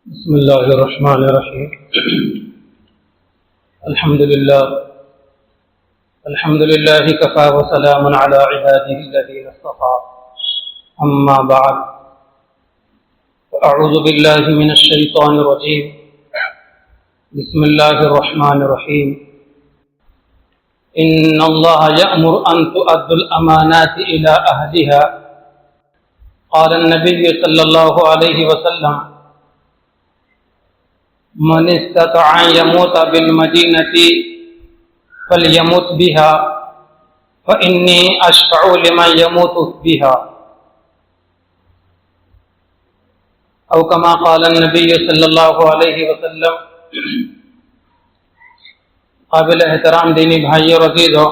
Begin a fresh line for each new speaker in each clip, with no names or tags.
بسم الله الرحمن الرحيم. الحمد لله كفى وسلام على عباده الذين اصطفى. أما بعد، أعوذ بالله من الشيطان الرجيم. بسم الله الرحمن الرحيم. إن الله يأمر أن تؤدوا الأمانات إلى أهلها. قال النبي صلى الله عليه وسلم: من استطاع أن يموت بالمدينة فليمت بها فإني أشفع لمن يموت بها، أو كما قال النبي صلی اللہ علیہ وسلم. قابل احترام دینی بھائیوں اور عزیزو،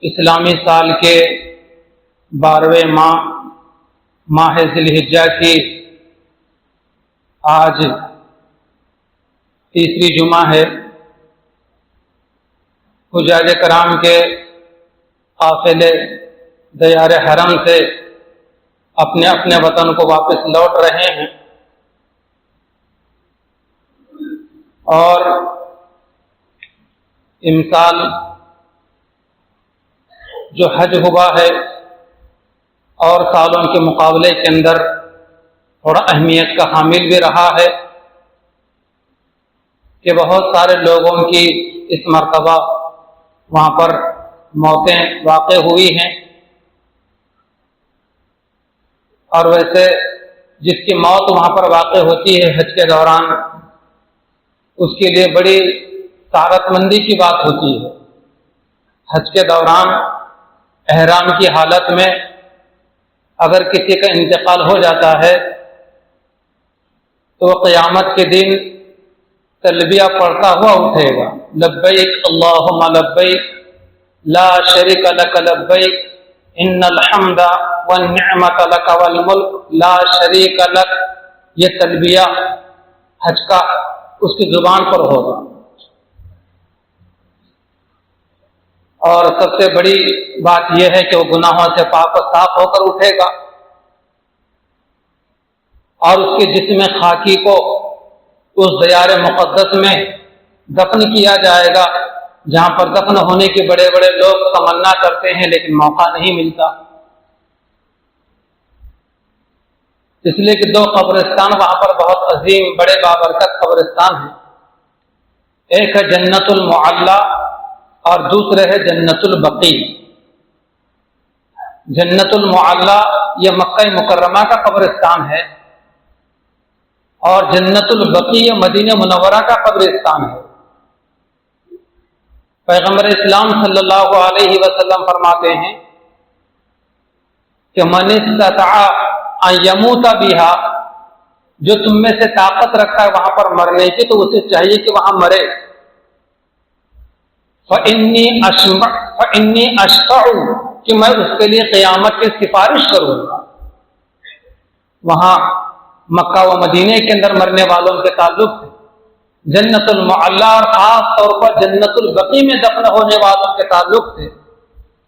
اسلامی سال کے 12ویں ماہ ذی الحجہ کی آج تیسری جمعہ ہے. حجاج کرام کے قافلے دیار حرم سے اپنے اپنے وطن کو واپس لوٹ رہے ہیں، اور امسال جو حج ہوا ہے اور سالوں کے مقابلے کے اندر تھوڑا اہمیت کا حامل بھی رہا ہے کہ بہت سارے لوگوں کی اس مرتبہ وہاں پر موتیں واقع ہوئی ہیں، اور ویسے جس کی موت وہاں پر واقع ہوتی ہے حج کے دوران، اس کے لیے بڑی سعادت مندی کی بات ہوتی ہے. حج کے دوران احرام کی حالت میں اگر کسی کا انتقال ہو جاتا ہے تو قیامت کے دن تلبیہ پڑھتا ہوا اٹھے گا: لبیک اللہم لبیک لا شریک لک لبیک ان الحمد والنعمت لک والملک لا شریک لک. یہ تلبیہ حج کا اس کی زبان پر ہوگا، اور سب سے بڑی بات یہ ہے کہ وہ گناہوں سے پاک و صاف ہو کر اٹھے گا، اور اس کے جسم خاکی کو اس دیار مقدس میں دفن کیا جائے گا جہاں پر دفن ہونے کے بڑے بڑے لوگ تمنا کرتے ہیں لیکن موقع نہیں ملتا. اس لیے کہ 2 قبرستان وہاں پر بہت عظیم بڑے بابرکت قبرستان ہیں. ایک ہے جنت المعلی اور دوسرے ہے جنت البقیع. جنت المعلی یہ مکہ مکرمہ کا قبرستان ہے، اور جنت البقیع مدینہ منورہ کا قبرستان ہے. پیغمبر اسلام صلی اللہ علیہ وسلم فرماتے ہیں کہ من استطاع ان یموت بها، جو تم میں سے طاقت رکھتا ہے وہاں پر مرنے کی تو اسے چاہیے کہ وہاں مرے. فإنی اشفع، کہ میں اس کے لیے قیامت کی سفارش کروں گا. وہاں مکہ و مدینے کے اندر مرنے والوں کے تعلق سے جنت المعلی اور خاص طور پر جنت البقیع میں دفن ہونے والوں کے تعلق سے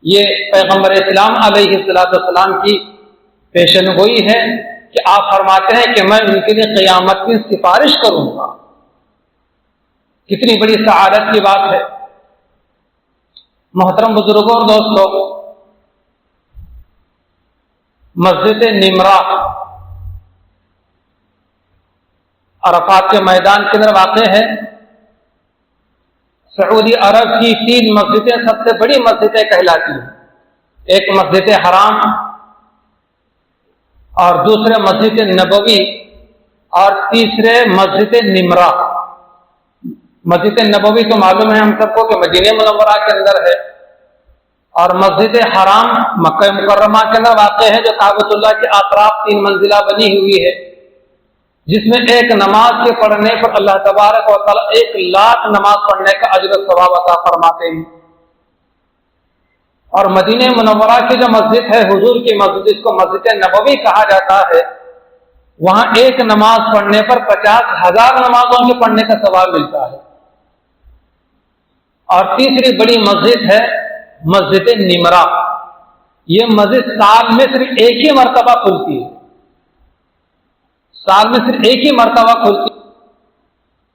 یہ پیغمبر اسلام علیہ السلام کی پیشن گوئی ہے کہ آپ فرماتے ہیں کہ میں ان کے لیے قیامت کی سفارش کروں گا. کتنی بڑی سعادت کی بات ہے. محترم بزرگوں اور دوستوں، مسجد نمرہ عرفات کے میدان کے اندر واقع ہے. سعودی عرب کی 3 مسجدیں سب سے بڑی مسجدیں کہلاتی ہیں. ایک مسجد حرام، اور دوسرے مسجد نبوی، اور تیسرے مسجد نمرہ. مسجد نبوی تو معلوم ہے ہم سب کو کہ مدینہ منورہ کے اندر ہے، اور مسجد حرام مکہ مکرمہ کے اندر واقع ہے جو کعبۃ اللہ کے اطراف 3 منزلہ بنی ہوئی ہے، جس میں ایک نماز کے پڑھنے پر اللہ تبارک و تعالی 1,00,000 نماز پڑھنے کا اجر و ثواب عطا فرماتے ہیں. اور مدینہ منورہ کی جو مسجد ہے، حضور کی مسجد، جس کو مسجد نبوی کہا جاتا ہے، وہاں ایک نماز پڑھنے پر 50,000 نمازوں کے پڑھنے کا ثواب ملتا ہے. اور تیسری بڑی مسجد ہے مسجد نمرہ. یہ مسجد سال میں صرف ایک ہی مرتبہ کھلتی ہے. سال میں صرف ایک ہی مرتبہ کھلتی ہے،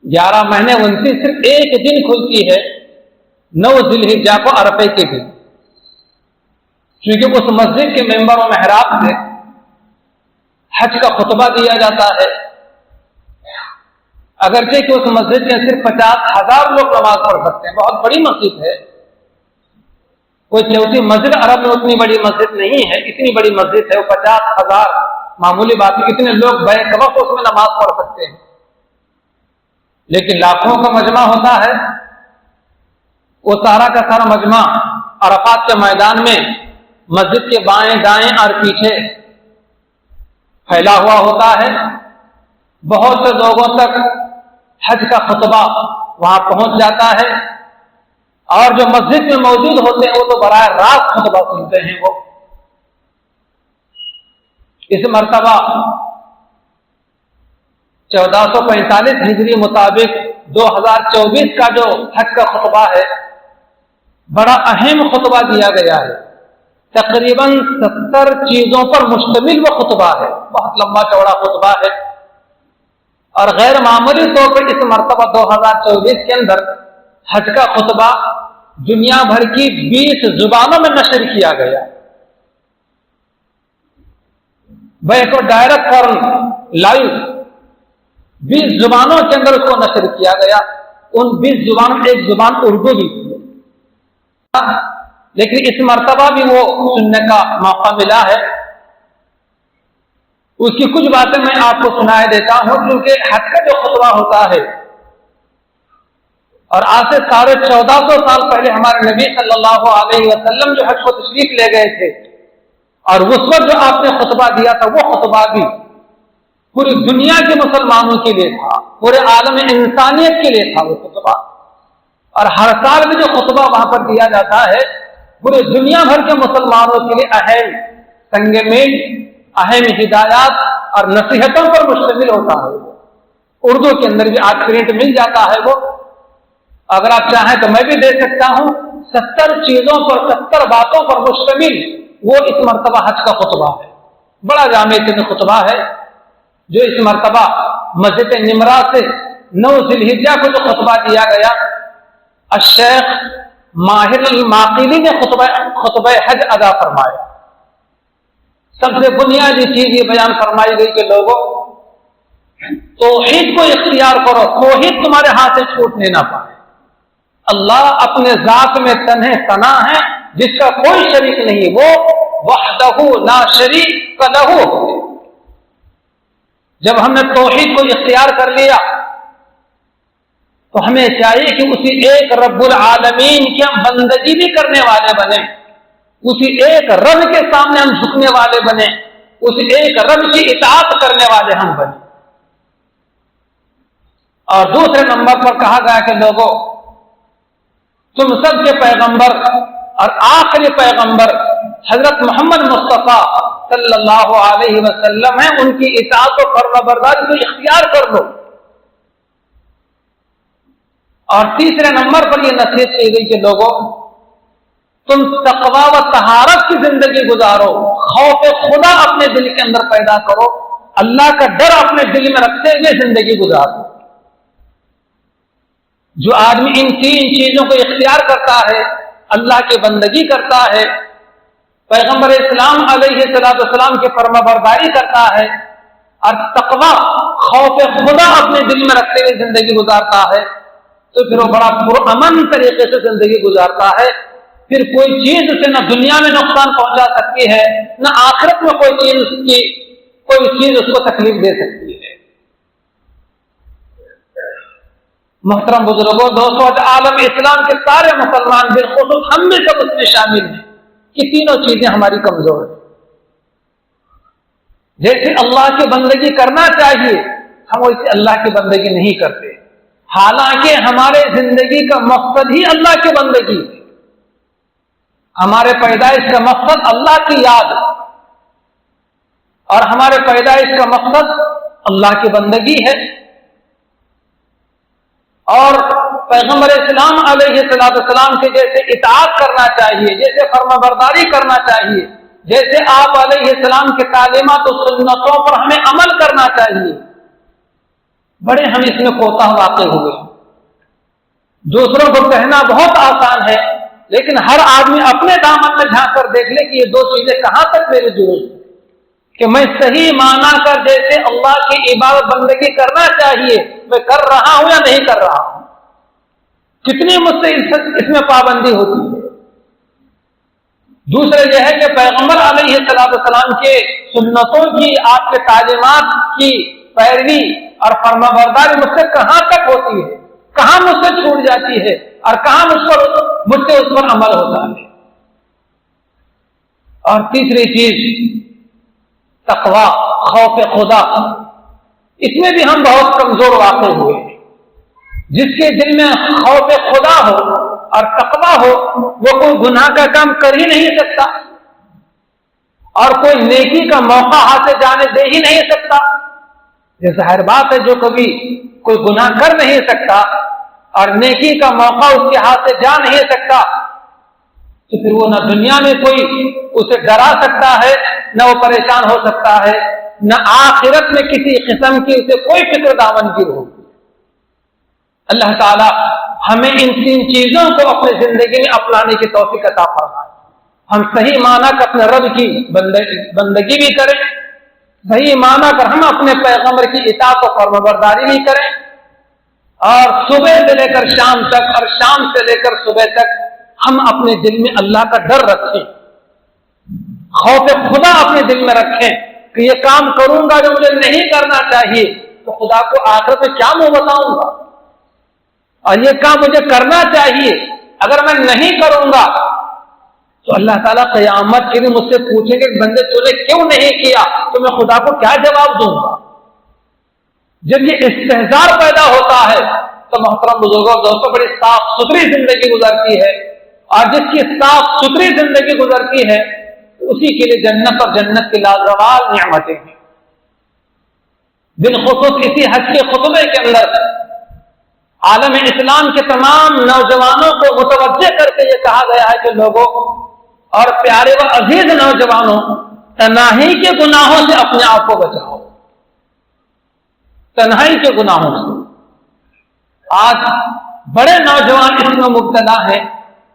11 مہینے 29 صرف ایک دن کھلتی ہے، 9 ذی الحجہ کو عرفے کے دن، کیونکہ اس مسجد کے ممبر و محراب سے حج کا خطبہ دیا جاتا ہے۔ اگرچہ کہ اس مسجد میں صرف 50,000 لوگ نماز پڑھ سکتے ہیں، بہت بڑی مسجد ہے، کوئی چوتھی مسجد عرب میں اتنی بڑی مسجد نہیں ہے، اتنی بڑی مسجد ہے، وہ 50,000 معمولی بات ہے، اتنے لوگ بیک وقت اس میں نماز پڑھ سکتے ہیں، لیکن لاکھوں کا مجمع ہوتا ہے، وہ سارا کا سارا مجمع عرفات کے میدان میں مسجد کے بائیں دائیں اور پیچھے پھیلا ہوا ہوتا ہے، بہت سے لوگوں تک حج کا خطبہ وہاں پہنچ جاتا ہے، اور جو مسجد میں موجود ہوتے ہیں وہ تو براہ راست خطبہ سنتے ہیں۔ وہ اس مرتبہ 1445 ہجری مطابق 2024 کا جو حج کا خطبہ ہے، بڑا اہم خطبہ دیا گیا ہے، تقریباً 70 چیزوں پر مشتمل وہ خطبہ ہے، بہت لمبا چوڑا خطبہ ہے، اور غیر معمولی طور پر اس مرتبہ 2024 کے اندر حج کا خطبہ دنیا بھر کی 20 زبانوں میں نشر کیا گیا، بیک ڈائریکٹ فارم لائیو 20 زبانوں کے اندر اس کو نشر کیا گیا۔ ان 20 زبانوں میں ایک زبان اردو بھی تھی، لیکن اس مرتبہ بھی وہ سننے کا موقع ملا ہے۔ اس کی کچھ باتیں میں آپ کو سنائے دیتا ہوں، کیونکہ حج کا جو خطبہ ہوتا ہے، اور آج سے 1450 سال پہلے ہمارے نبی صلی اللہ علیہ وسلم جو حج کو تشریف لے گئے تھے، اور اس وقت جو آپ نے خطبہ دیا تھا، وہ خطبہ بھی پوری دنیا کے مسلمانوں کے لیے تھا، پورے عالم انسانیت کے لیے تھا وہ خطبہ، اور ہر سال بھی جو خطبہ وہاں پر دیا جاتا ہے پورے دنیا بھر کے مسلمانوں کے لیے اہم سنگ میل، اہم ہدایات اور نصیحتوں پر مشتمل ہوتا ہے۔ اردو کے اندر بھی آج پرنٹ مل جاتا ہے، وہ اگر آپ چاہیں تو میں بھی دے سکتا ہوں، 70 چیزوں پر 70 باتوں پر مشتمل وہ اس مرتبہ حج کا خطبہ ہے، بڑا جامع ترین خطبہ ہے، جو اس مرتبہ مسجد نمرہ سے 9 ذی الحجہ کو جو خطبہ دیا گیا، الشیخ ماہر الماقلی نے خطبہ حج ادا فرمایا۔ سب سے بنیادی چیز یہ بیان فرمائی گئی کہ لوگوں، توحید کو اختیار کرو، توحید تمہارے ہاتھ سے چھوٹنے نہ پائے۔ اللہ اپنے ذات میں تنہے ثنا ہے، جس کا کوئی شریک نہیں، وہ وحدہ لا شریک لہ۔ جب ہم نے توحید کو اختیار کر لیا تو ہمیں چاہیے کہ اسی ایک رب العالمین کی ہم بندگی بھی کرنے والے بنیں، اسی ایک رب کے سامنے ہم جھکنے والے بنیں، اسی ایک رب کی اطاعت کرنے والے ہم بنیں۔ اور دوسرے نمبر پر کہا گیا کہ لوگوں، تم سب کے پیغمبر اور آخری پیغمبر حضرت محمد مصطفیٰ صلی اللہ علیہ وسلم ہیں، ان کی اطاعت و فرمانبرداری کو اختیار کر لو۔ اور تیسرے نمبر پر یہ نصیحت کی گئی کہ لوگوں، تم تقوی و طہارت کی زندگی گزارو، خوف خدا اپنے دل کے اندر پیدا کرو، اللہ کا ڈر اپنے دل میں رکھتے ہوئے زندگی گزارو۔ جو آدمی ان 3 چیزوں کو اختیار کرتا ہے، اللہ کی بندگی کرتا ہے، پیغمبر اسلام علیہ السلام کی فرمانبرداری کرتا ہے، اور تقوی خوف خدا اپنے دل میں رکھتے ہوئے زندگی گزارتا ہے، تو پھر وہ بڑا پرامن طریقے سے زندگی گزارتا ہے۔ پھر کوئی چیز اسے نہ دنیا میں نقصان پہنچا سکتی ہے، نہ آخرت میں کوئی چیز اس کو تکلیف دے سکتی ہے۔ محترم بزرگوں، دوستوں، عالم اسلام کے سارے مسلمان، بالخصوص ہم میں سب اس میں شامل ہیں کہ تینوں چیزیں ہماری کمزور ہیں۔ جیسے اللہ کی بندگی کرنا چاہیے، ہم ویسے اللہ کی بندگی نہیں کرتے، حالانکہ ہمارے زندگی کا مقصد ہی اللہ کی بندگی ہے، ہمارے پیدائش کا مقصد اللہ کی یاد، اور ہمارے پیدائش کا مقصد اللہ کی بندگی ہے۔ اور پیغمبر اسلام علیہ السلام کے جیسے اطاعت کرنا چاہیے، جیسے فرمانبرداری کرنا چاہیے، جیسے آپ علیہ السلام کے تعلیمات و سنتوں پر ہمیں عمل کرنا چاہیے، بڑے ہم اس میں کوتاہ واقع ہوئے۔ دوسروں کو کہنا بہت آسان ہے، لیکن ہر آدمی اپنے دامن میں جھانک کر دیکھ لے کہ یہ دو چیزیں کہاں تک میری ضرورت ہے، کہ میں صحیح معنی کر جیسے اللہ کی عبادت بندگی کرنا چاہیے میں کر رہا ہوں یا نہیں کر رہا ہوں، کتنی مجھ سے اس میں پابندی ہوتی ہے۔ دوسرے یہ ہے کہ پیغمبر علیہ السلام کے سنتوں کی، آپ کے تعلیمات کی پیروی اور فرما برداری مجھ سے کہاں تک ہوتی ہے، کہاں مجھ سے چھوٹ جاتی ہے اور کہاں مجھ سے اس پر عمل ہوتا ہے۔ اور تیسری چیز تقوی، خوف خدا، اس میں بھی ہم بہت کمزور واقع ہوئے ہیں۔ جس کے دل میں خوف خدا ہو اور تقوی ہو وہ کوئی گناہ کا کام کر ہی نہیں سکتا اور کوئی نیکی کا موقع ہاتھ سے جانے دے ہی نہیں سکتا۔ یہ ظاہر بات ہے، جو کبھی کوئی گناہ کر نہیں سکتا اور نیکی کا موقع اس کے ہاتھ سے جا نہیں سکتا تو پھر وہ نہ دنیا میں کوئی اسے ڈرا سکتا ہے، نہ وہ پریشان ہو سکتا ہے، نہ آخرت میں کسی قسم کی اسے کوئی فکر دامنگیر ہوگی۔ اللہ تعالی ہمیں ان تین چیزوں کو اپنی زندگی میں اپنانے کی توفیق عطا فرمائے۔ ہم صحیح معنی کا اپنے رب کی بندگی بھی کریں، صحیح معنی کر ہم اپنے پیغمبر کی اطاعت و فرمانبرداری بھی کریں، اور صبح سے لے کر شام تک اور شام سے لے کر صبح تک ہم اپنے دل میں اللہ کا ڈر رکھیں، خوف خدا اپنے دل میں رکھیں کہ یہ کام کروں گا جو مجھے نہیں کرنا چاہیے تو خدا کو آخرت میں کیا منہ بتاؤں گا، اور یہ کام مجھے کرنا چاہیے اگر میں نہیں کروں گا تو اللہ تعالیٰ قیامت کے لیے مجھ سے پوچھیں گے بندے تو نے کیوں نہیں کیا، تو میں خدا کو کیا جواب دوں گا۔ جب یہ استحضار پیدا ہوتا ہے تو محترم بزرگوں دوستوں بڑی صاف ستھری زندگی گزرتی ہے، اور جس کی صاف ستھری زندگی گزرتی ہے اسی کے لیے جنت اور جنت کی لازوال نعمتیں ہیں۔ بالخصوص اسی حج کے خطبے کے اندر عالم اسلام کے تمام نوجوانوں کو متوجہ کر کے یہ کہا گیا ہے کہ لوگوں اور پیارے و عزیز نوجوانوں، تنہائی کے گناہوں سے اپنے آپ کو بچاؤ، تنہائی کے گناہوں سے۔ آج بڑے نوجوان اس میں مبتلا ہیں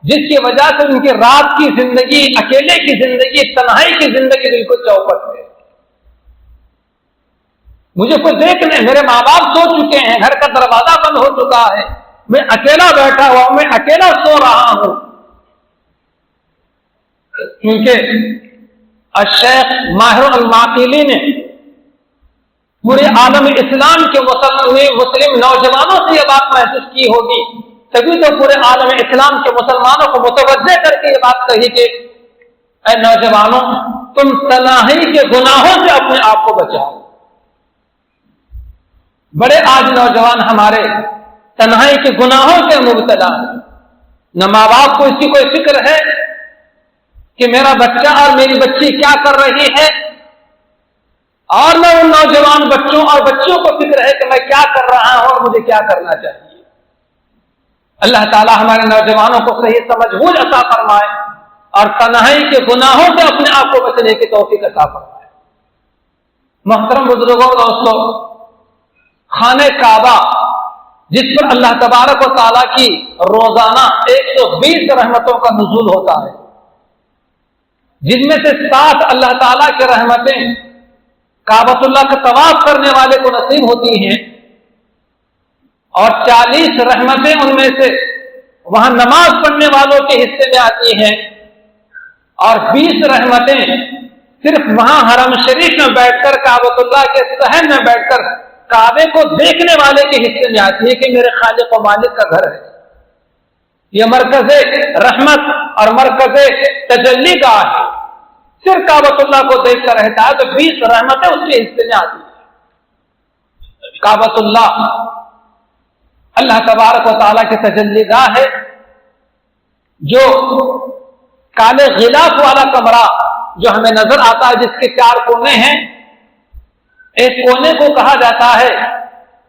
جس کی وجہ سے ان کی رات کی زندگی، اکیلے کی زندگی، تنہائی کی زندگی بالکل چوپٹ ہے۔ مجھے کوئی دیکھ نہیں، میرے ماں باپ سو چکے ہیں، گھر کا دروازہ بند ہو چکا ہے، میں اکیلا بیٹھا ہوا ہوں، میں اکیلا سو رہا ہوں۔ کیونکہ الشیخ ماہر المعقیلی نے پورے عالم اسلام کے مسلم نوجوانوں سے یہ بات محسوس کی ہوگی، تبھی تو پورے عالم اسلام کے مسلمانوں کو متوجہ کر کے یہ بات کہی کہ اے نوجوانوں، تم تنہائی کے گناہوں سے اپنے آپ کو بچاؤ۔ بڑے آج نوجوان ہمارے تنہائی کے گناہوں سے مبتلا ہیں، نہ ماں باپ کو اس کی کوئی فکر ہے کہ میرا بچہ اور میری بچی کیا کر رہی ہے، اور نہ ان نوجوان بچوں اور بچیوں کو فکر ہے کہ میں کیا کر رہا ہوں اور مجھے کیا کرنا چاہیے۔ اللہ تعالی ہمارے نوجوانوں کو صحیح سمجھ بوجھ عطا فرمائے اور تنہائی کے گناہوں سے اپنے آپ کو بچنے کی توفیق عطا فرمائے۔ محترم بزرگوں دوستوں، خانہ کعبہ جس پر اللہ تبارک و تعالیٰ کی روزانہ 120 رحمتوں کا نزول ہوتا ہے، جن میں سے 60 اللہ تعالیٰ کی رحمتیں کعبۃ اللہ کا طواف کرنے والے کو نصیب ہوتی ہیں، اور 40 رحمتیں ان میں سے وہاں نماز پڑھنے والوں کے حصے میں آتی ہیں، اور 20 رحمتیں صرف وہاں حرم شریف میں بیٹھ کر کعبۃ اللہ کے صحن میں بیٹھ کر کعبے کو دیکھنے والے کے حصے میں آتی ہے کہ میرے خالق و مالک کا گھر ہے۔ یہ مرکز رحمت اور مرکز تجلی گاہ ہے، صرف کعبۃ اللہ کو دیکھ کر رہتا ہے تو 20 رحمتیں اس کے حصے میں آتی ہیں۔ کعبۃ اللہ اللہ تبارک و تعالیٰ کی تجلی گاہ ہے، جو کالے غلاف والا کمرہ جو ہمیں نظر آتا ہے، جس کے 4 کونے ہیں، ایک کونے کو کہا جاتا ہے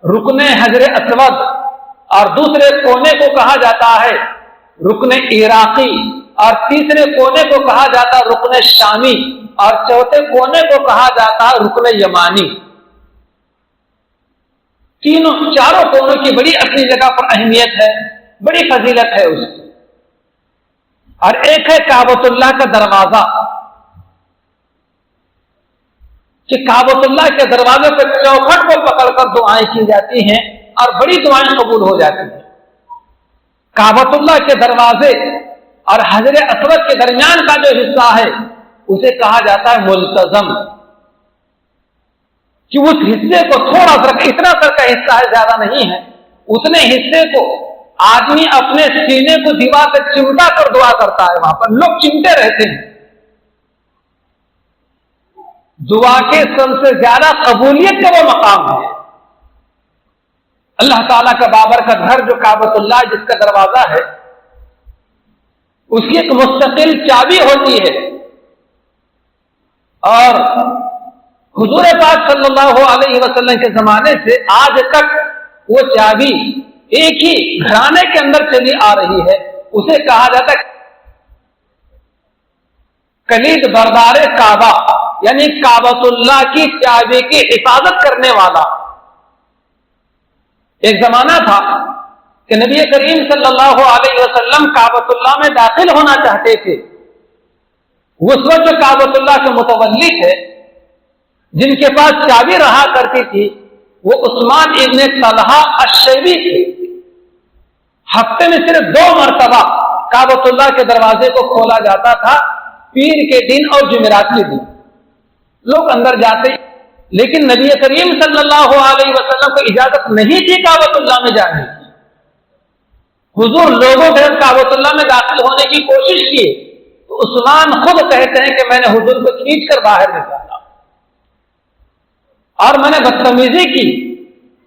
رکن حجر اسود، اور دوسرے کونے کو کہا جاتا ہے رکن عراقی، اور تیسرے کونے کو کہا جاتا رکن شامی اور چوتھے کونے کو کہا جاتا رکن یمانی. چاروں کونوں کی بڑی اپنی جگہ پر اہمیت ہے, بڑی فضیلت ہے اس کی. اور ایک ہے کعبۃ اللہ کا دروازہ کہ کعبۃ اللہ کے دروازے پر چوکھٹ کو پکڑ کر دعائیں کی جاتی ہیں اور بڑی دعائیں قبول ہو جاتی ہیں. کعبۃ اللہ کے دروازے اور حجر اسود کے درمیان کا جو حصہ ہے اسے کہا جاتا ہے ملتزم, کہ اس حصے کو تھوڑا سا, اتنا سر کا حصہ ہے, زیادہ نہیں ہے, اتنے حصے کو آدمی اپنے سینے کو دیوار سے چمٹا کر دعا کرتا ہے. وہاں پر لوگ چمٹے رہتے ہیں. دعا کے سب سے زیادہ قبولیت کا وہ مقام ہے. اللہ تعالیٰ کا بابرکت گھر جو کعبۃ اللہ جس کا دروازہ ہے اس کی ایک مستقل چابی ہوتی ہے, اور حضور پاک صلی اللہ علیہ وسلم کے زمانے سے آج تک وہ چابی ایک ہی گھرانے کے اندر چلی آ رہی ہے. اسے کہا جاتا ہے کلید بردار کعبہ, یعنی کعبۃ اللہ کی چابی کی حفاظت کرنے والا. ایک زمانہ تھا کہ نبی کریم صلی اللہ علیہ وسلم کعبۃ اللہ میں داخل ہونا چاہتے تھے. اس وقت جو کعبۃ اللہ کے متولی تھے, جن کے پاس چابی رہا کرتی تھی, وہ عثمان ابن طلحہ الشیبی تھے. ہفتے میں صرف 2 مرتبہ کعبۃ اللہ کے دروازے کو کھولا جاتا تھا, پیر کے دن اور جمعرات کے دن. لوگ اندر جاتے, لیکن نبی کریم صلی اللہ علیہ وسلم کو اجازت نہیں تھی کعبۃ اللہ میں جانے کی. حضور لوگوں کے کعبۃ اللہ میں داخل ہونے کی کوشش کی تو عثمان خود کہتے ہیں کہ میں نے حضور کو کھینچ کر باہر نکالا اور میں نے بدتمیزی کی.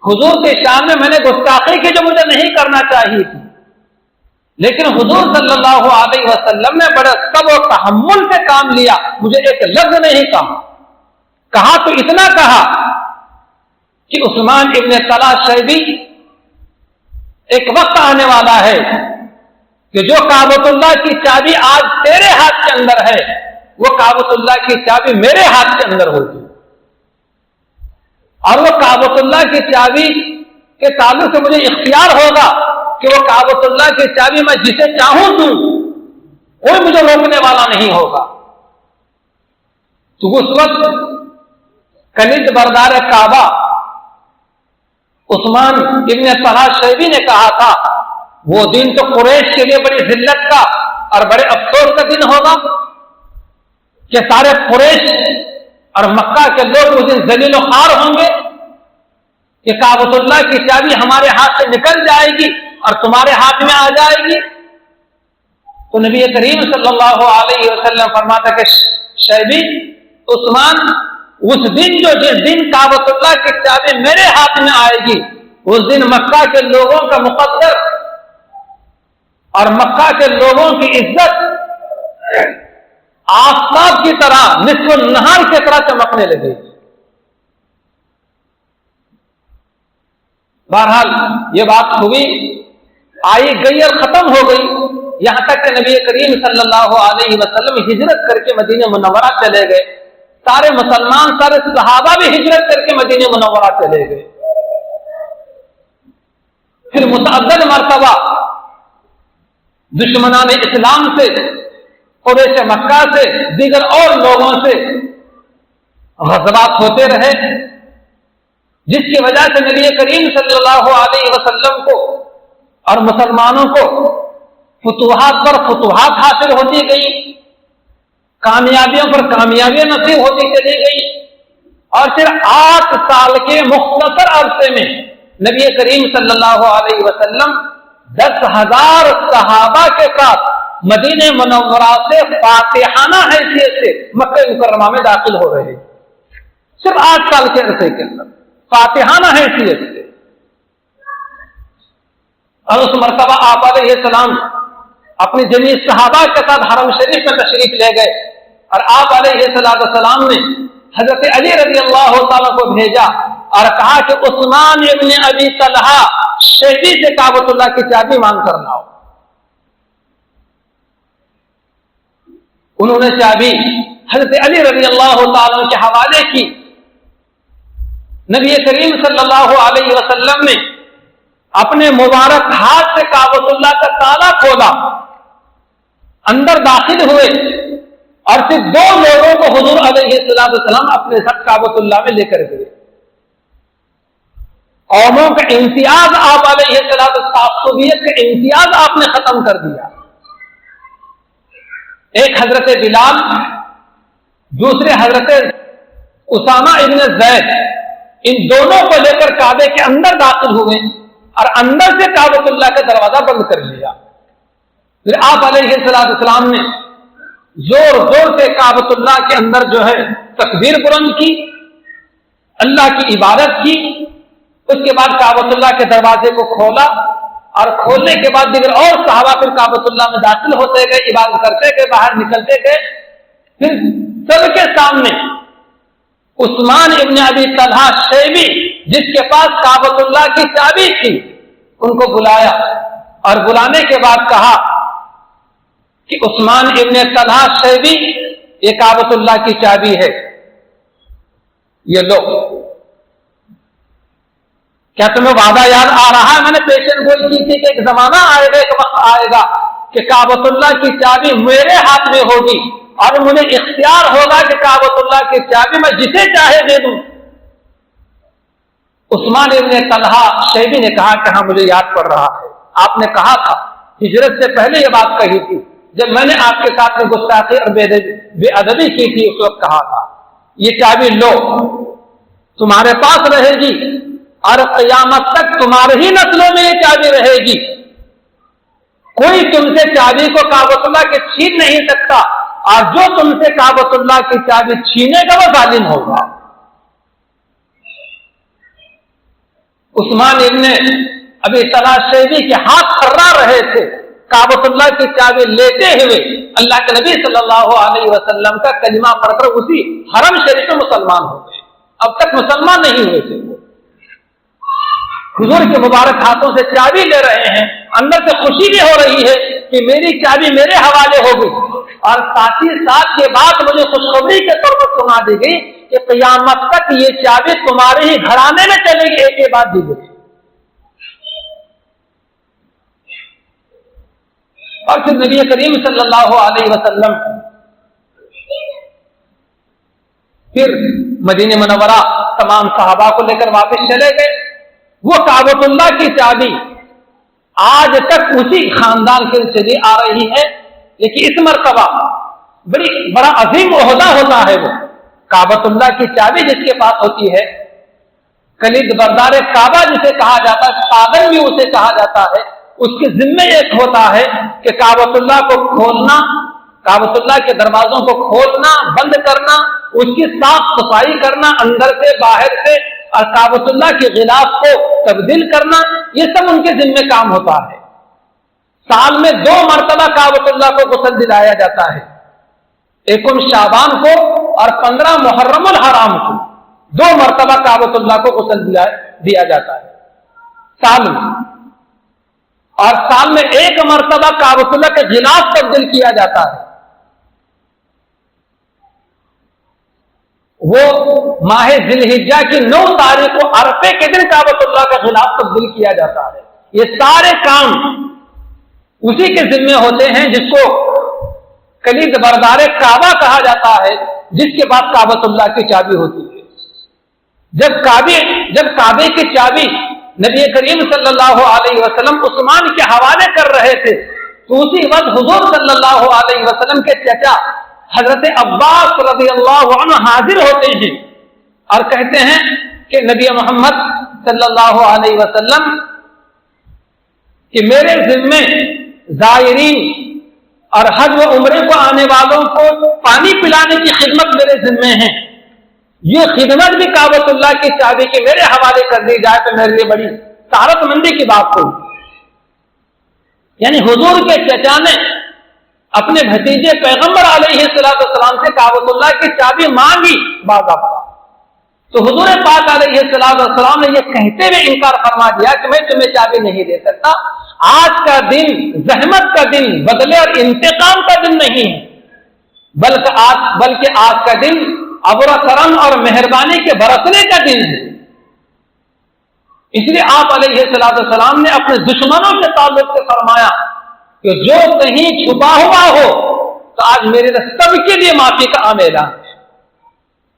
حضور کے سامنے میں نے گستاخی کی جو مجھے نہیں کرنا چاہیے تھی, لیکن حضور صلی اللہ علیہ وسلم نے بڑے صبر و تحمل سے کام لیا. مجھے ایک لفظ نہیں کہا تو اتنا کہا کہ عثمان ابن طلحہ شیبی, ایک وقت آنے والا ہے کہ جو کعبۃ اللہ کی چابی آج تیرے ہاتھ کے اندر ہے وہ کعبۃ اللہ کی چابی میرے ہاتھ کے اندر ہوگی, اور وہ کعبۃ اللہ کی چابی کے تعلق سے مجھے اختیار ہوگا کہ وہ کعبۃ اللہ کی چابی میں جسے چاہوں دوں, کوئی مجھے روکنے والا نہیں ہوگا. تو اس وقت کلید بردار کعبہ عثمان ابن طلحہ شیبی نے کہا تھا وہ دن تو قریش کے لیے بڑی ذلت کا اور بڑے افسوس کا دن ہوگا کہ سارے قریش اور مکہ کے لوگ اس دن ذلیل و خوار ہوں گے کہ کعبۃ اللہ کی چابی ہمارے ہاتھ سے نکل جائے گی اور تمہارے ہاتھ میں آ جائے گی. تو نبی کریم صلی اللہ علیہ وسلم فرماتا کہ شیبی, عثمان, اس دن جس دن کعبۃ اللہ کی چابی میرے ہاتھ میں آئے گی اس دن مکہ کے لوگوں کا مقدر اور مکہ کے لوگوں کی عزت آفتاب کی طرح نصف النہار کی طرح چمکنے لگے گی. بہرحال یہ بات ہوئی, آئی گئی اور ختم ہو گئی, یہاں تک کہ نبی کریم صلی اللہ علیہ وسلم ہجرت کر کے مدینہ منورہ چلے گئے. سارے مسلمان, سارے صحابہ بھی ہجرت کر کے مدینہ منورہ چلے گئے. پھر متعدد مرتبہ دشمنان اسلام سے, قریش مکہ سے, دیگر اور لوگوں سے غزوات ہوتے رہے, جس کی وجہ سے نبی کریم صلی اللہ علیہ وسلم کو اور مسلمانوں کو فتوحات پر فتوحات حاصل ہوتی گئی, کامیابیوں پر کامیابیاں نصیب ہوتی چلی گئی, اور پھر 8 سال کے مختصر عرصے میں نبی کریم صلی اللہ علیہ وسلم 10,000 صحابہ کے ساتھ مدینہ منورہ سے فاتحانہ حیثیت سے مکہ مکرمہ میں داخل ہو رہے ہیں. صرف 8 سال کے عرصے کے اندر فاتحانہ حیثیت سے. اور اس مرتبہ آپ علیہ السلام اپنی جمیع صحابہ کے ساتھ حرم شریف میں تشریف لے گئے, اور آپ علیہ السلام نے حضرت علی رضی اللہ تعالیٰ کو بھیجا اور کہا کہ عثمان ابن ابی طلحہ شیبی سے کعبۃ اللہ کی چابی مانگ کر لاؤ. انہوں نے چابی حضرت علی رضی اللہ تعالیٰ کے حوالے کی. نبی کریم صلی اللہ علیہ وسلم نے اپنے مبارک ہاتھ سے کعبۃ اللہ کا تالا کھولا, اندر داخل ہوئے اور پھر 2 لوگوں کو حضور علیہ السلام اپنے ساتھ کعبۃ اللہ میں لے کر گئے. قوموں کا امتیاز آپ علیہ تعصبیت کا امتیاز آپ نے ختم کر دیا. ایک حضرت بلال, دوسرے حضرت اسامہ ابن زید, ان دونوں کو لے کر کعبے کے اندر داخل ہوئے اور اندر سے کعبۃ اللہ کا دروازہ بند کر لیا. پھر آپ علیہ السلام نے زور زور سے کعبۃ اللہ کے اندر جو ہے تکبیر بلند کی, اللہ کی عبادت کی. اس کے بعد کعبۃ اللہ کے دروازے کو کھولا اور کھولنے کے بعد دیگر اور صحابہ پھر کعبۃ اللہ میں داخل ہوتے گئے, عبادت کرتے گئے, باہر نکلتے گئے. پھر سب کے سامنے عثمان ابن ابی طلحہ شیبی, جس کے پاس کعبۃ اللہ کی چابی تھی, ان کو بلایا اور بلانے کے بعد کہا کہ عثمان ابن طلحہ شیبی, یہ کعبۃ اللہ کی چابی ہے, یہ لو. کیا تمہیں وعدہ یاد آ رہا ہے؟ میں نے پیشن گوئی کی تھی کہ ایک زمانہ آئے گا, ایک وقت آئے گا کہ کعبۃ اللہ کی چابی میرے ہاتھ میں ہوگی اور مجھے اختیار ہوگا کہ کعبۃ اللہ کی چابی میں جسے چاہے دے دوں. عثمان ابن طلحہ شیبی نے کہا کہ ہاں مجھے یاد پڑ رہا ہے, آپ نے کہا تھا ہجرت سے پہلے یہ بات کہی تھی, جب میں نے آپ کے ساتھ میں گستاخی اور بے ادبی کی تھی, اس وقت کہا تھا یہ چابی لو, تمہارے پاس رہے گی اور قیامت تک تمہارے ہی نسلوں میں یہ چابی رہے گی. کوئی تم سے چابی کو کعبۃ اللہ کے چھین نہیں سکتا, اور جو تم سے کعبۃ اللہ کی چابی چھینے گا وہ ظالم ہوگا. عثمان ابن ابی طلحہ شیبی کے ہاتھ تھرا رہے تھے. کعبۃ اللہ کی چابی لیتے ہوئے اللہ کے نبی صلی اللہ علیہ وسلم کا کلمہ پڑھ کر اسی حرم شریف میں مسلمان ہو گئے. اب تک مسلمان نہیں ہوئے تھے. حضور کے مبارک ہاتھوں سے چابی لے رہے ہیں, اندر سے خوشی بھی ہو رہی ہے کہ میری چابی میرے حوالے ہو گئی, اور ساتھ ہی ساتھ یہ بات مجھے خوشخبری کے طور پر سنا دی گئی کہ قیامت تک یہ چابی تمہارے ہی گھرانے میں چلے گی. ایک بات دی گئی. اور پھر نبی کریم صلی اللہ علیہ وسلم پھر مدینہ منورہ تمام صحابہ کو لے کر واپس چلے گئے. وہ کعبۃ اللہ کی چابی آج تک اسی خاندان سے چلی آ رہی ہے, لیکن اس مرتبہ بڑا عظیم عہدہ ہوتا ہے. وہ کعبۃ اللہ کی چابی جس کے پاس ہوتی ہے, کلید بردار کعبہ جسے کہا جاتا ہے, پاگل بھی اسے کہا جاتا ہے, اس کے ذمے ایک ہوتا ہے کہ کعبۃ اللہ کو کھولنا, کعبۃ اللہ کے دروازوں کو کھولنا, بند کرنا, اس کی صاف صفائی کرنا اندر سے باہر سے, اور کعبۃ اللہ کے غلاف کو تبدیل کرنا, یہ سب ان کے ذمے کام ہوتا ہے. سال میں 2 مرتبہ کعبۃ اللہ کو غسل دلایا جاتا ہے, 1 شعبان کو اور 15 محرم الحرام کو. 2 مرتبہ کعبۃ اللہ کو غسل دیا جاتا ہے سال میں, اور سال میں 1 مرتبہ کعبۃ اللہ کا غلاف تبدیل کیا جاتا ہے. وہ ماہ ذی الحجہ کی 9 تاریخ کو عرفے کے دن کعبۃ اللہ کا غلاف تبدیل کیا جاتا ہے. یہ سارے کام اسی کے ذمے ہوتے ہیں جس کو کلید بردار کعبہ کہا جاتا ہے, جس کے بعد کعبۃ اللہ کی چابی ہوتی ہے. جب کعبے کی چابی نبی کریم صلی اللہ علیہ وسلم عثمان کے حوالے کر رہے تھے, تو اسی وقت حضور صلی اللہ علیہ وسلم کے چچا حضرت عباس رضی اللہ عنہ حاضر ہوتے ہیں اور کہتے ہیں کہ نبی محمد صلی اللہ علیہ وسلم کہ میرے ذمے زائرین اور حج و عمرے کو آنے والوں کو پانی پلانے کی خدمت میرے ذمے ہیں. یہ خدمت بھی کعبۃ اللہ کی چابی کے میرے حوالے کر دی جائے تو میرے لیے بڑی سعادت مندی کی بات ہوگی. یعنی حضور کے چچا نے اپنے بھتیجے پیغمبر علیہ السلام سے کعبۃ اللہ کی چابی مانگی باضابطہ, تو حضور پاک علیہ السلام نے یہ کہتے ہوئے انکار فرما دیا کہ میں تمہیں چابی نہیں دے سکتا. آج کا دن زحمت کا دن, بدلے اور انتقام کا دن نہیں ہے. بلکہ آج کا دن ابر کرم اور مہربانی کے برسنے کا دن ہے۔ اس لیے آپ علیہ السلام نے اپنے دشمنوں کے تعلق سے فرمایا کہ جو کہیں چھپا ہوا ہو تو آج میرے سب کے لیے معافی کا عام اعلان ہے۔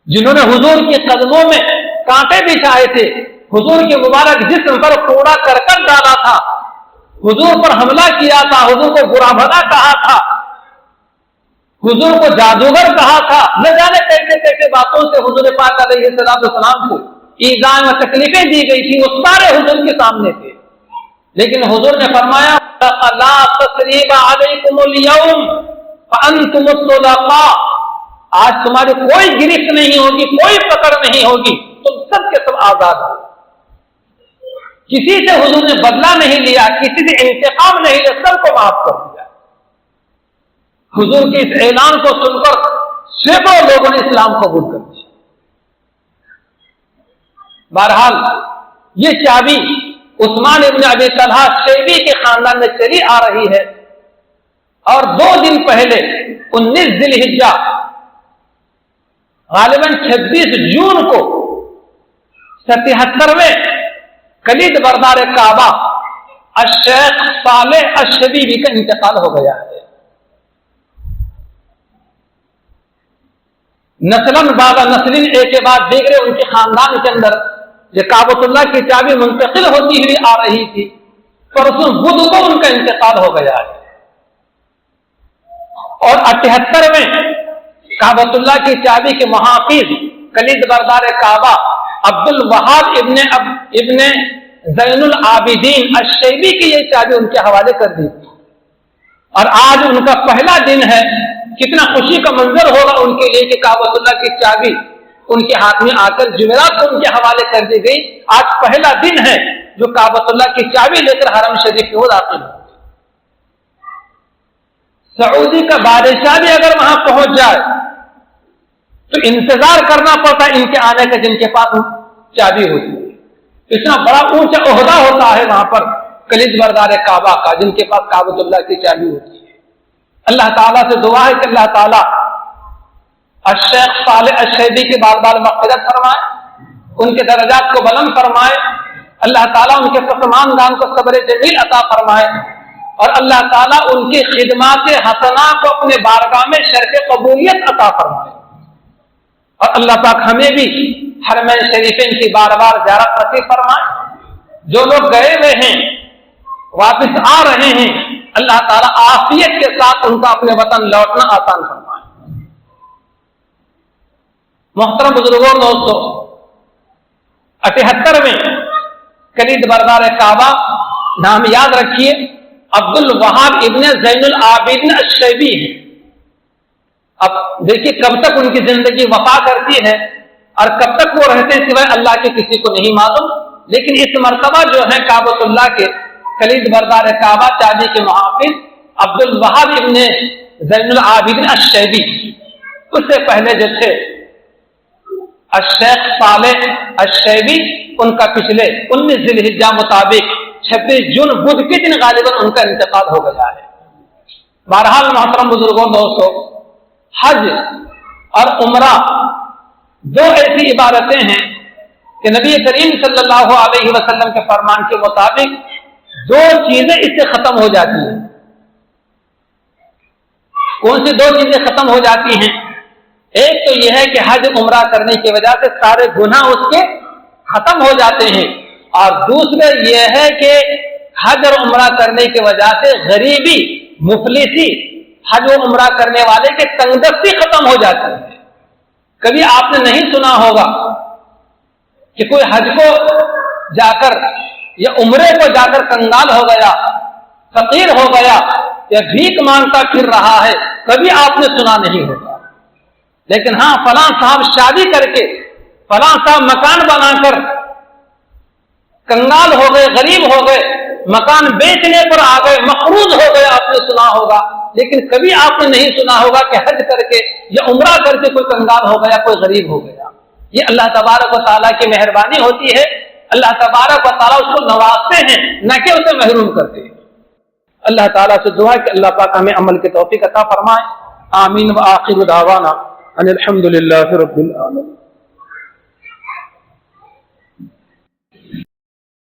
جنہوں نے حضور کے قدموں میں کانٹے بچھائے تھے، حضور کے مبارک جسم پر کوڑا کرکٹ ڈالا تھا، حضور پر حملہ کیا تھا، حضور کو برا بھلا کہا تھا، حضور کو جادوگر کہا تھا، نہ جانے کیسے کیسے باتوں سے حضور پاک علیہ السلام کو ایذان و تکلیفیں دی گئی تھی، وہ سارے حضور کے سامنے تھے، لیکن حضور نے فرمایا لا تثریب علیکم اليوم فانتم الطلقاء، آج تمہاری کوئی گرفت نہیں ہوگی، کوئی پکڑ نہیں ہوگی، تم سب کے سب آزاد ہو۔ کسی سے حضور نے بدلہ نہیں لیا، کسی سے انتقام نہیں لیا، سب کو معاف کر دیا۔ حضور کے اس اعلان کو سن کر سینکڑوں لوگوں نے اسلام قبول کر دیا۔ بہرحال یہ چابی عثمان ابن ابی طلحہ شیبی کے خاندان میں چلی آ رہی ہے، اور 2 دن پہلے 19 ذی الحجہ غالباً 26 جون کو 77ویں کلید بردار کعبہ الشیخ صالح الشبیبی کا انتقال ہو گیا ہے۔ نسلاً بعد نسلیں ایک کے بعد دیگرے ان کے خاندان کے اندر یہ کعبۃ اللہ کی چابی منتقل ہوتی ہوئی آ رہی تھی، پرسوں بدھ کو ان کا انتقال ہو گیا ہے، اور 78ویں کعبۃ اللہ کی چابی کے محافظ کلید بردار کعبہ عبد الوہاب ابن زین العابدین الشیبی کی یہ چابی ان کے حوالے کر دی تھی، اور آج ان کا پہلا دن ہے۔ کتنا خوشی کا منظر ہوگا ان کے لیے کہ کعبۃ اللہ کی چابی ان کے ہاتھ میں آ کر جمعرات کو ان کے حوالے کر دی گئی۔ آج پہلا دن ہے جو کعبۃ اللہ کی چابی لے کر حرم شریف میں وہ داخل ہو۔ سعودی کا بادشاہ بھی اگر وہاں پہنچ جائے تو انتظار کرنا پڑتا ہے ان کے آنے کا، جن کے پاس چابی ہوتی ہے۔ اتنا بڑا اونچا عہدہ ہوتا ہے وہاں پر کلید بردار کعبہ کا، جن کے پاس کعبۃ اللہ کی چابی ہوتی ہے۔ اللہ تعالیٰ سے دعا ہے کہ اللہ تعالیٰ الشیخ صالح الشیبی کی بار بار مغفرت فرمائے، ان کے درجات کو بلند فرمائے، اللہ تعالیٰ ان کے خاندان کو صبر جمیل عطا فرمائے، اور اللہ تعالیٰ ان کی خدمات حسنہ کو اپنے بارگاہ میں شرف قبولیت عطا فرمائے، اور اللہ پاک ہمیں بھی حرمین شریفین کی بار بار زیارت نصیب فرمائے۔ جو لوگ گئے ہوئے ہیں واپس آ رہے ہیں، اللہ تعالیٰ عافیت کے ساتھ ان کا اپنے وطن لوٹنا آسان فرمائے۔ محترم بزرگوں اور دوستو، 78ویں کلید بردار کعبہ نام یاد رکھیے عبد الوہاب ابن زین العابدین الشیبی ہے۔ اب دیکھیے کب تک ان کی زندگی وفا کرتی ہے اور کب تک وہ رہتے ہیں سوائے اللہ کے کسی کو نہیں معلوم، لیکن اس مرتبہ جو ہے کعبۃ اللہ کے کلید بردار کعبہ چابی کے محافظ عبد الوہاب ابن زین العابدین الشیبی، اس سے پہلے جو تھے الشیخ صالح الشیبی، ان کا پچھلے 19 ذی الحجہ مطابق 26 جون بدھ کے دن غالباً ان کا انتقال ہو گیا ہے۔ بہرحال محترم بزرگوں دوستو، حج اور عمرہ 2 ایسی عبادتیں ہیں کہ نبی کریم صلی اللہ علیہ وسلم کے فرمان کے مطابق 2 چیزیں اس سے ختم ہو جاتی ہیں۔ کون سی 2 چیزیں ختم ہو جاتی ہیں؟ ایک تو یہ ہے کہ حج عمرہ کرنے کی وجہ سے سارے گناہ اس کے ختم ہو جاتے ہیں، اور دوسرے یہ ہے کہ حج اور عمرہ کرنے کی وجہ سے غریبی، مفلسی، حج و عمرہ کرنے والے کے تنگدستی ختم ہو جاتی ہے۔ کبھی آپ نے نہیں سنا ہوگا کہ کوئی حج کو جا کر یا عمرے کو جا کر کنگال ہو گیا، فقیر ہو گیا، یا بھیک مانگتا پھر رہا ہے، کبھی آپ نے سنا نہیں ہوگا۔ لیکن ہاں فلاں صاحب شادی کر کے، فلاں صاحب مکان بنا کر کنگال ہو گئے، غریب ہو گئے، مکان بیچنے پر آ گئے، مقروض ہو گئے، آپ نے سنا ہوگا۔ لیکن کبھی آپ نے نہیں سنا ہوگا کہ حج کر کے یا عمرہ کر کے کوئی کنگال ہو گیا، کوئی غریب ہو گیا۔ یہ اللہ تبارک و تعالیٰ کی مہربانی ہوتی ہے، اللہ تبارک و تعالیٰ اس کو نوازتے ہیں، نہ کہ اسے محروم کرتے ہیں۔ اللہ تعالیٰ سے دعا کہ اللہ پاک ہمیں عمل کی توفیق عطا فرمائے، آمین وآخر دعوانا ان الحمد للہ رب العالمین.